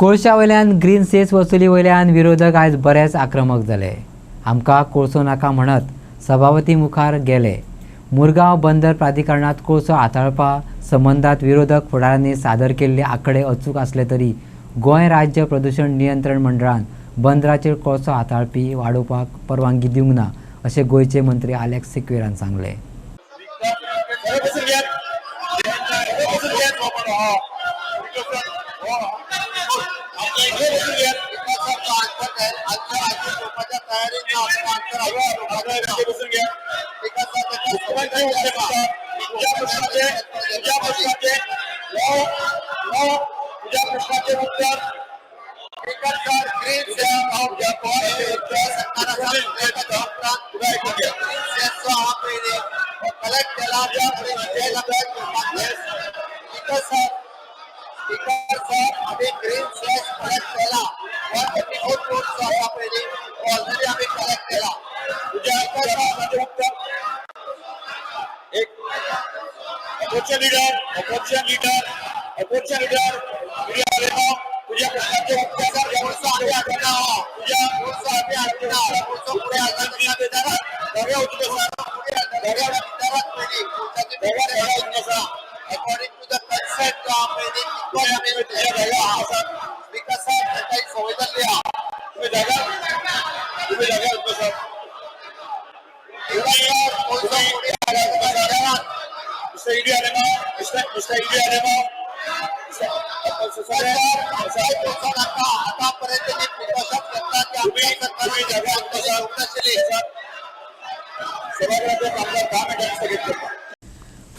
कोळशा वयल्यान green cess वसुली वयल्यान विरोधक आज बरेच आक्रमक जाले। आमकां कोळसो नाका म्हणत सभापती मुखार गेले। मुरगांव बंदर प्राधिकरणात कोळसो हाताळपा संबंधात विरोधक फुडाऱ्यांनी सादर केल्ले आंकडे अचूक असले तरी गोंय राज्य प्रदूषण नियंत्रण मंडळान बंदराचेर कोळसो हाताळपी वाडोवपाक परवानगी दिवंक ना अशें गोंयचे मंत्री आलेक्स सिक्वेरान सांगले।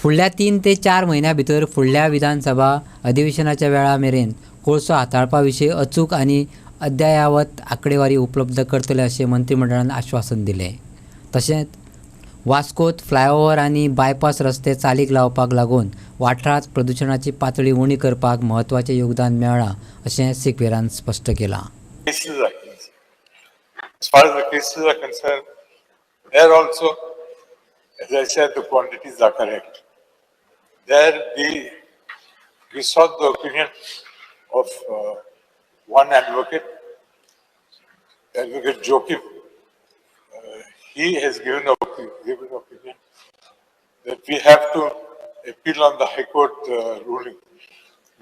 फुडल्या 3 ते 4 म्हयन्यां भितर फुडल्या विधानसभा अधिवेशनाच्या वेळा मेरेन कोळसो हाताळपा विशीं अचूक आनी अद्ययावत आंकडेवारी उपलब्ध करतले अशें मंत्रिमंडळान आश्वासन दिलें। तशेंच वास्कोत फ्लायओव्हर आनी बायपास रस्ते चालीक लावपाक लागून वाठारांत प्रदुशणाची पातळी उणी करपाक म्हत्वाचें योगदान मेळ्ळां अशें सिक्वेरान स्पश्ट केलां। As far as the cases are concerned, there also, as I said, the quantities are correct. There we sought the opinion of one advocate, Advocate Joachim. He has given opinion that we have to appeal on the High Court ruling,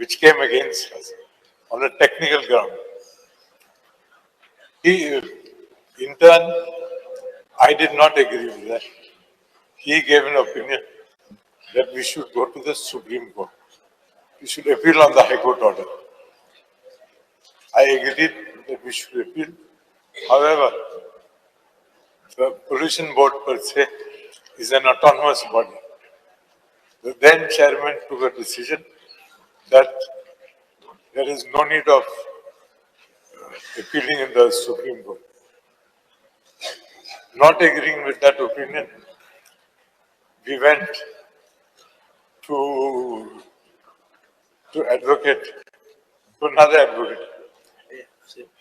which came against us on a technical ground. In turn, I did not agree with that. He gave an opinion that we should go to the Supreme Court. We should appeal on the High Court order. I agreed that we should appeal. However, the Pollution Board per se is an autonomous body. The then chairman took a decision that there is no need of appealing in the Supreme Court. Not agreeing with that opinion, we went to advocate, to another advocate.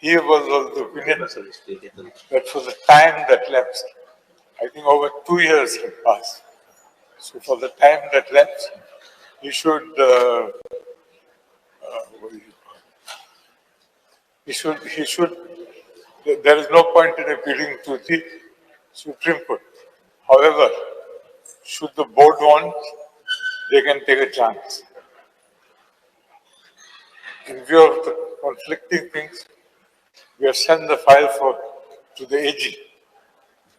He was of the opinion that for the time that lapsed, I think over 2 years had passed. So for the time that lapsed, he should, there is no point in appealing to the Supreme Court. However, should the board want, they can take a chance. In view of the conflicting things, we have sent the file to the AG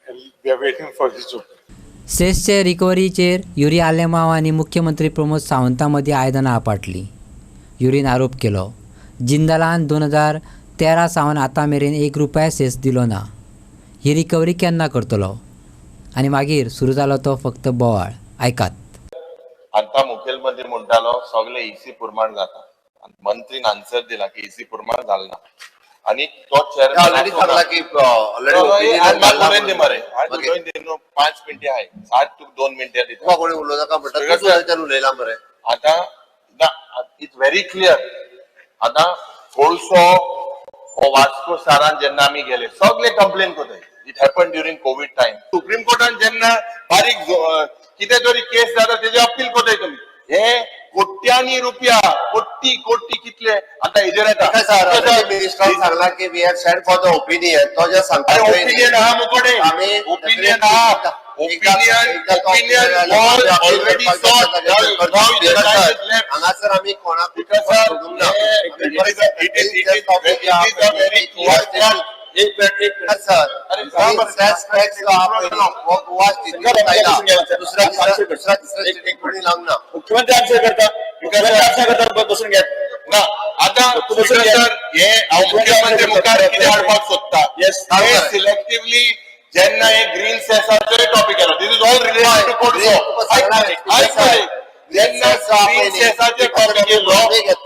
and we are waiting for his opinion. सेसचे रिकव्हरीचेर युरी आलेमांव आनी मुख्यमंत्री प्रमोद सावंता मदीं आयदनां आपटलीं। Urine आरोप केलो, जिंदालान 2013 सावन आतां मेरेन ₹1 cess दिलो ना। ही रिकव्हरी केन्ना करतलो? आनी मागीर सुरू जालो तो फक्त बोवाळ। आयकात। आता मुखेलमंत्री म्हणटालो सगळे ईसी पुरमाण जाता। मंत्रीन आन्सर दिला की ईसी पुरमाण जाल ना। आणि तो चेअरमॅन ऑलरेडी सांगला की ऑलरेडी मरे 5 मिनिटे आहे 2 मिनिटे दिता कोणी उलोवना का म्हणटा उलयला मरे। आता इट्स व्हेरी क्लियर। आता कोळसो वास्को शारान जेन्ना आमी गेले सगळे कंप्लेन करताय। It happen during COVID time. Supreme कोर्टान जेन्ना बारीक कितें तरी केस जाता तेजे अपील करताय तुम्ही। हे कोट्यांनी रुपया कोटी कितले आता हेजेर येता काय सर मिनिस्टर सांगला की we have send for the opinion तो जे सांगता ओपिनियन हा मुकोडे आम्ही ओपिनियन हा opinion was already sought. Now the time is left. हांगासर आम्ही कोणाक Because सोडूंक ना. it is a very clear call. एक मिनिट सर सेल्स टॅक्स जो आपण वो गोवा स्थिती पाहिला दुसरा तिसरा स्टेट कोणी लावना मुख्यमंत्री आन्सर करता मुख्यमंत्री आन्सर करता बसून घ्या ना आता बसून घ्या. सर हे मुख्यमंत्री मुखार कितें हाडपाक सोदता Yes. हे सिलेक्टिवली जेन्ना हे ग्रीन सेसाचो टॉपिक येलो this is all related to कोर्टो जेन्ना ग्रीन सेसाचो टॉपिक येलो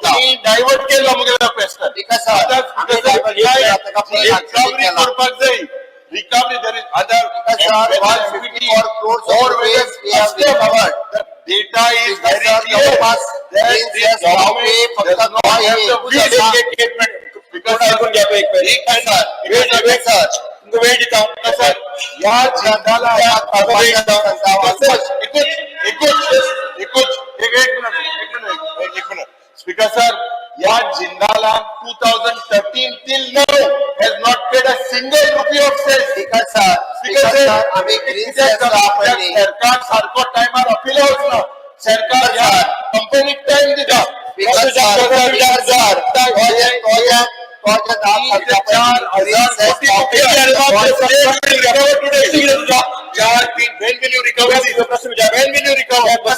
ती डायवर्ट केलो मुगेलो क्वेश्चन Because, sir, आम्ही divert केला, ताका परत answer रिकवरी केला. करपाक जाय recovery there is other Because, sir, 154 crores of rupees we have recovered. data is Because, very sir, clear जवळपास that green this cess government फक्त does not गोवा have हे the will कोण ऐकून घ्या तो एक पहिले. वेळ सर तुमका वेळ दिता सर या जिंदाला स्पीकर सर या जिंदाला 2013 till now has not paid a single rupee of cess. Because, sir, आम्ही green cess वापरली. सरकार सारको टायमार अपील वचना सरकार या कंपनीक टाइम दिता Because, when will you recover this? When will you recover?